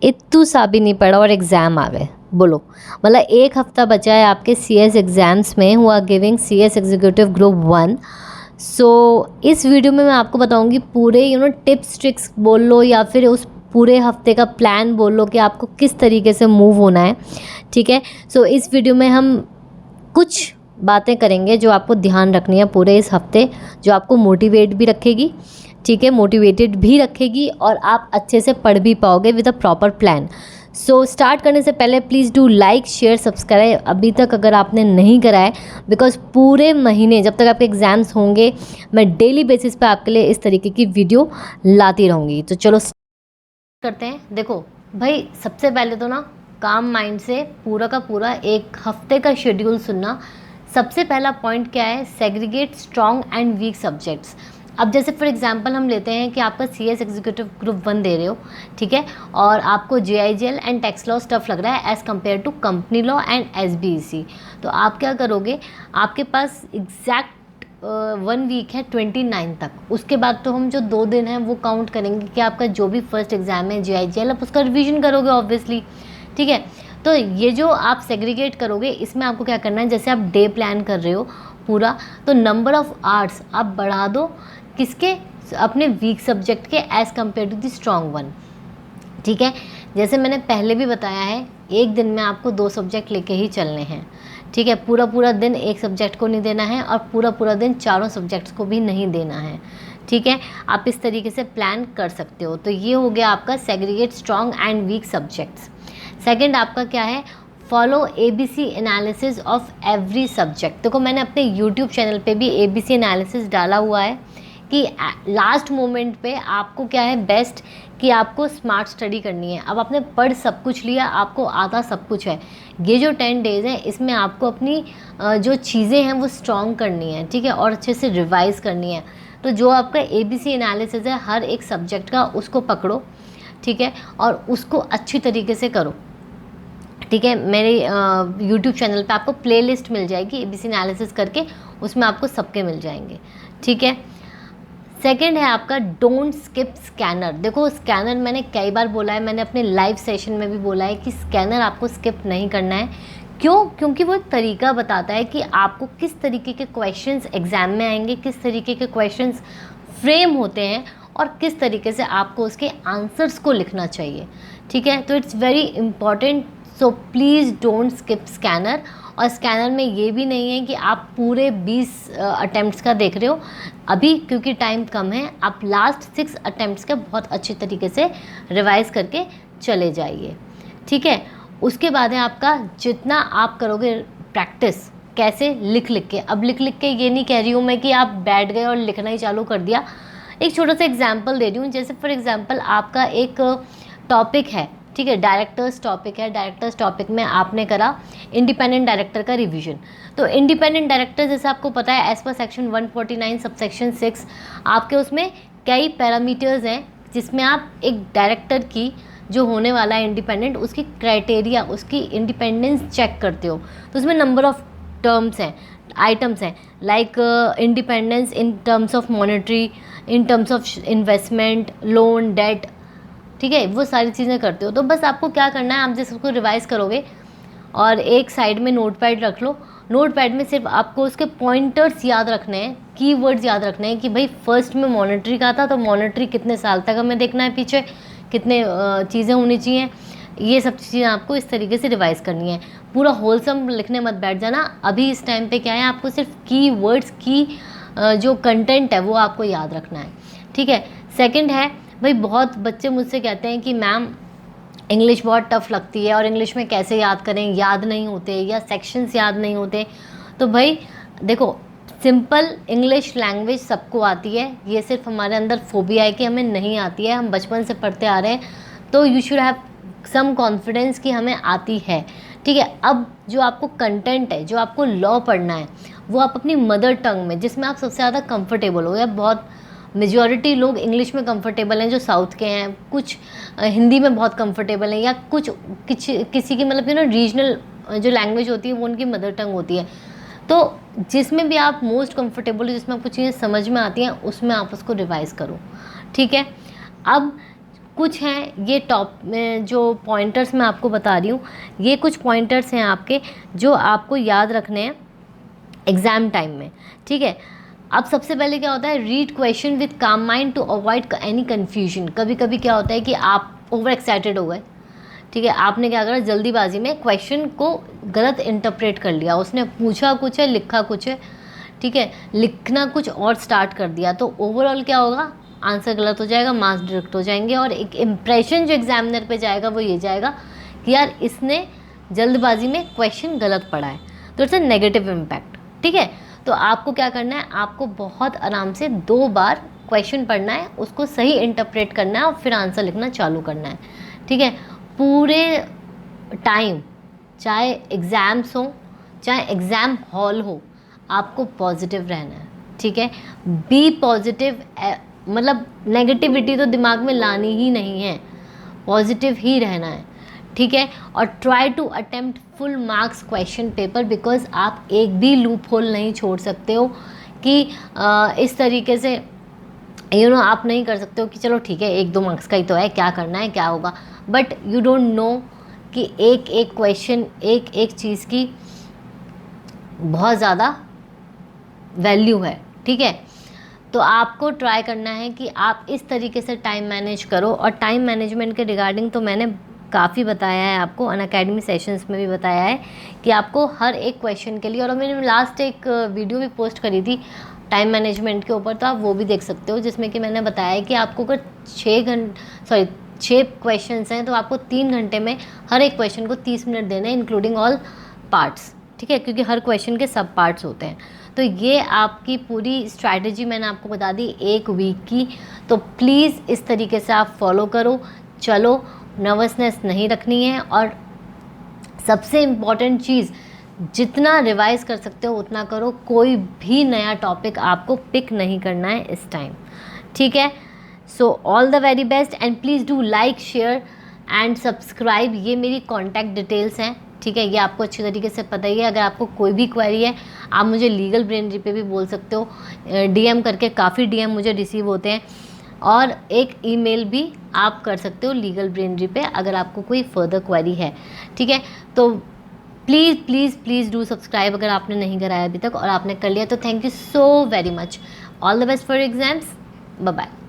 इत्तू सा भी नहीं पड़ा और एग्ज़ाम आ गए। बोलो, मतलब एक हफ़्ता बचा है आपके CS एग्ज़ाम्स में, who are giving CS executive group 1। So इस वीडियो में मैं आपको बताऊंगी पूरे टिप्स ट्रिक्स बोल लो या फिर उस पूरे हफ्ते का प्लान बोल लो कि आपको किस तरीके से मूव होना है। ठीक है, सो इस वीडियो में हम कुछ बातें करेंगे जो आपको ध्यान रखनी है पूरे इस हफ्ते, जो आपको मोटिवेट भी रखेगी, ठीक है, मोटिवेटेड भी रखेगी और आप अच्छे से पढ़ भी पाओगे with a proper plan. So start करने से पहले please do like share subscribe अभी तक अगर आपने नहीं करा है, बिकॉज पूरे महीने जब तक आपके एग्ज़ाम्स होंगे मैं डेली बेसिस पे आपके लिए इस तरीके की वीडियो लाती रहूँगी। तो चलो करते हैं। देखो भाई, सबसे पहले तो ना काम माइंड से पूरा का पूरा एक हफ्ते का शेड्यूल सुनना। सबसे पहला पॉइंट क्या है, segregate strong and weak subjects. अब जैसे फॉर एग्जांपल हम लेते हैं कि आपका CS एग्जीक्यूटिव ग्रुप 1 दे रहे हो, ठीक है, और आपको JIGL and tax law tough लग रहा है as compare to company law and SBEC। तो आप क्या करोगे, आपके पास एग्जैक्ट 1 वीक है 29 तक। उसके बाद तो हम जो 2 दिन हैं वो काउंट करेंगे कि आपका जो भी फर्स्ट एग्जाम है JIGL, आप उसका रिवीजन करोगे ऑब्वियसली। ठीक है, तो ये जो आप सेग्रीगेट करोगे इसमें आपको क्या करना है, जैसे आप डे प्लान कर रहे हो पूरा, तो नंबर ऑफ आवर्स आप बढ़ा दो किसके, अपने वीक सब्जेक्ट के as compare to the strong one. ठीक है, जैसे मैंने पहले भी बताया है, एक दिन में आपको 2 सब्जेक्ट लेके ही चलने हैं। ठीक है, पूरा पूरा दिन एक सब्जेक्ट को नहीं देना है और पूरा पूरा दिन चारों सब्जेक्ट्स को भी नहीं देना है। ठीक है, आप इस तरीके से प्लान कर सकते हो। तो ये हो गया आपका segregate strong and weak subjects. Second आपका क्या है, follow ABC analysis of every subject. देखो मैंने अपने YouTube चैनल पे भी ABC एनालिसिस डाला हुआ है कि लास्ट मोमेंट पे आपको क्या है बेस्ट, कि आपको स्मार्ट स्टडी करनी है। अब आपने पढ़ सब कुछ लिया, आपको आता सब कुछ है, ये जो 10 डेज़ हैं इसमें आपको अपनी जो चीज़ें हैं वो स्ट्रॉन्ग करनी है, ठीक है, और अच्छे से रिवाइज करनी है। तो जो आपका ABC एनालिसिस है हर एक सब्जेक्ट का, उसको पकड़ो, ठीक है, और उसको अच्छी तरीके से करो। ठीक है, मेरे YouTube चैनल पे आपको प्लेलिस्ट मिल जाएगी ABC एनालिसिस करके, उसमें आपको सबके मिल जाएंगे। ठीक है, सेकंड है आपका डोंट स्किप स्कैनर। देखो स्कैनर मैंने कई बार बोला है, मैंने अपने लाइव सेशन में भी बोला है कि स्कैनर आपको स्किप नहीं करना है। क्यों? क्योंकि वो एक तरीका बताता है कि आपको किस तरीके के क्वेश्चंस एग्जाम में आएंगे, किस तरीके के क्वेश्चंस फ्रेम होते हैं और किस तरीके से आपको उसके आंसर्स को लिखना चाहिए। ठीक है, तो it's very important, so please don't skip scanner. और स्कैनर में ये भी नहीं है कि आप पूरे 20 अटैम्प्ट्स का देख रहे हो अभी, क्योंकि टाइम कम है, आप लास्ट 6 अटैम्प्ट्स का बहुत अच्छे तरीके से रिवाइज करके चले जाइए। ठीक है, उसके बाद है आपका जितना आप करोगे प्रैक्टिस, कैसे, लिख लिख के। अब लिख लिख के ये नहीं कह रही हूँ मैं कि आप बैठ गए और लिखना ही चालू कर दिया। एक छोटा सा एग्जाम्पल दे रही हूँ, जैसे फॉर एग्जाम्पल आपका एक टॉपिक है, ठीक है, डायरेक्टर्स टॉपिक है, डायरेक्टर्स टॉपिक में आपने करा इंडिपेंडेंट डायरेक्टर का रिवीजन। तो इंडिपेंडेंट डायरेक्टर जैसे आपको पता है एज पर सेक्शन 149 सबसेक्शन 6 आपके उसमें कई पैरामीटर्स हैं जिसमें आप एक डायरेक्टर की जो होने वाला है इंडिपेंडेंट, उसकी क्राइटेरिया, उसकी इंडिपेंडेंस चेक करते हो। तो उसमें नंबर ऑफ टर्म्स हैं, आइटम्स हैं, like independence in terms of monetary, in terms of investment, loan, debt, ठीक है, वो सारी चीज़ें करते हो। तो बस आपको क्या करना है, आप जैसे उसको रिवाइज करोगे और एक साइड में नोट पैड रख लो। नोट पैड में सिर्फ आपको उसके पॉइंटर्स याद रखने हैं, कीवर्ड्स याद रखने हैं कि भाई फर्स्ट में मॉनेटरी का था तो मॉनेटरी कितने साल तक हमें देखना है, पीछे कितने चीज़ें होनी चाहिए, ये सब चीज़ें आपको इस तरीके से रिवाइज करनी है। पूरा होलसम लिखने मत बैठ जाना। अभी इस टाइम पे क्या है, आपको सिर्फ कीवर्ड्स की जो कंटेंट है वो आपको याद रखना है। ठीक है, सेकंड है भाई, बहुत बच्चे मुझसे कहते हैं कि मैम इंग्लिश बहुत टफ लगती है और इंग्लिश में कैसे याद करें, याद नहीं होते या सेक्शंस याद नहीं होते। तो भाई देखो, सिंपल इंग्लिश लैंग्वेज सबको आती है, ये सिर्फ हमारे अंदर फोबिया है कि हमें नहीं आती है, हम बचपन से पढ़ते आ रहे हैं, तो you should have some confidence कि हमें आती है। ठीक है, अब जो आपको कंटेंट है, जो आपको लॉ पढ़ना है, वो आप अपनी मदर टंग में, जिसमें आप सबसे ज़्यादा कंफर्टेबल हो, या बहुत मेजॉरिटी लोग इंग्लिश में कंफर्टेबल हैं जो साउथ के हैं, कुछ हिंदी में बहुत कंफर्टेबल हैं, या कुछ किसी की मतलब रीजनल जो लैंग्वेज होती है वो उनकी मदर टंग होती है। तो जिसमें भी आप मोस्ट कंफर्टेबल हो, जिसमें आपको चीज़ें समझ में आती हैं, उसमें आप उसको रिवाइज़ करो। ठीक है, अब कुछ हैं ये टॉप में जो पॉइंटर्स मैं आपको बता रही हूँ, ये कुछ पॉइंटर्स हैं आपके जो आपको याद रखने हैं एग्ज़ाम टाइम में, ठीक है। अब सबसे पहले क्या होता है, read question with calm mind to avoid any confusion. कभी कभी क्या होता है कि आप ओवर एक्साइटेड हो गए, ठीक है, आपने क्या करा, जल्दीबाजी में क्वेश्चन को गलत इंटरप्रेट कर लिया, उसने पूछा कुछ है लिखा कुछ है, ठीक है, लिखना कुछ और स्टार्ट कर दिया, तो ओवरऑल क्या होगा, आंसर गलत हो जाएगा, मार्क्स डिडक्ट हो जाएंगे, और एक इम्प्रेशन जो एग्जामिनर पे जाएगा वो ये जाएगा कि यार इसने जल्दबाजी में क्वेश्चन गलत पढ़ा है, तो इट्स अ नेगेटिव इम्पैक्ट, ठीक है। तो आपको क्या करना है, आपको बहुत आराम से 2 बार क्वेश्चन पढ़ना है, उसको सही इंटरप्रेट करना है और फिर आंसर लिखना चालू करना है, ठीक है। पूरे टाइम, चाहे एग्ज़ाम्स हो चाहे एग्ज़ाम हॉल हो, आपको पॉजिटिव रहना है, ठीक है। बी पॉजिटिव, मतलब नेगेटिविटी तो दिमाग में लानी ही नहीं है, पॉजिटिव ही रहना है, ठीक है। और try to attempt full marks question paper, because आप एक भी लूप होल नहीं छोड़ सकते हो कि इस तरीके से आप नहीं कर सकते हो कि चलो ठीक है 1-2 मार्क्स का ही तो है, क्या करना है क्या होगा, बट यू डोंट नो कि एक एक क्वेश्चन, एक एक चीज़ की बहुत ज़्यादा वैल्यू है, ठीक है। तो आपको ट्राई करना है कि आप इस तरीके से टाइम मैनेज करो, और टाइम मैनेजमेंट के रिगार्डिंग तो मैंने काफ़ी बताया है आपको, अनअकैडमी सेशंस में भी बताया है कि आपको हर एक क्वेश्चन के लिए, और मैंने लास्ट एक वीडियो भी पोस्ट करी थी टाइम मैनेजमेंट के ऊपर, तो आप वो भी देख सकते हो, जिसमें कि मैंने बताया है कि आपको अगर 6 क्वेश्चंस हैं तो आपको 3 घंटे में हर एक क्वेश्चन को 30 मिनट देने हैं, इंक्लूडिंग ऑल पार्ट्स, ठीक है, क्योंकि हर क्वेश्चन के सब पार्ट्स होते हैं। तो ये आपकी पूरी स्ट्रैटेजी मैंने आपको बता दी 1 वीक की, तो प्लीज़ इस तरीके से आप फॉलो करो, चलो, नर्वसनेस नहीं रखनी है, और सबसे इम्पॉर्टेंट चीज़, जितना रिवाइज़ कर सकते हो उतना करो, कोई भी नया टॉपिक आपको पिक नहीं करना है इस टाइम, ठीक है। So all the very best, and please do like, share and subscribe. ये मेरी कॉन्टैक्ट डिटेल्स हैं, ठीक है, ये आपको अच्छी तरीके से पता ही है। अगर आपको कोई भी क्वेरी है, आप मुझे लीगल ब्रेनरी पे भी बोल सकते हो, DM करके, काफ़ी DM मुझे रिसीव होते हैं, और एक ईमेल भी आप कर सकते हो लीगल ब्रेनरी पे अगर आपको कोई फर्दर क्वेरी है, ठीक है। तो please please please do subscribe अगर आपने नहीं कराया अभी तक, और आपने कर लिया तो thank you so very much. All the best for exams, bye bye.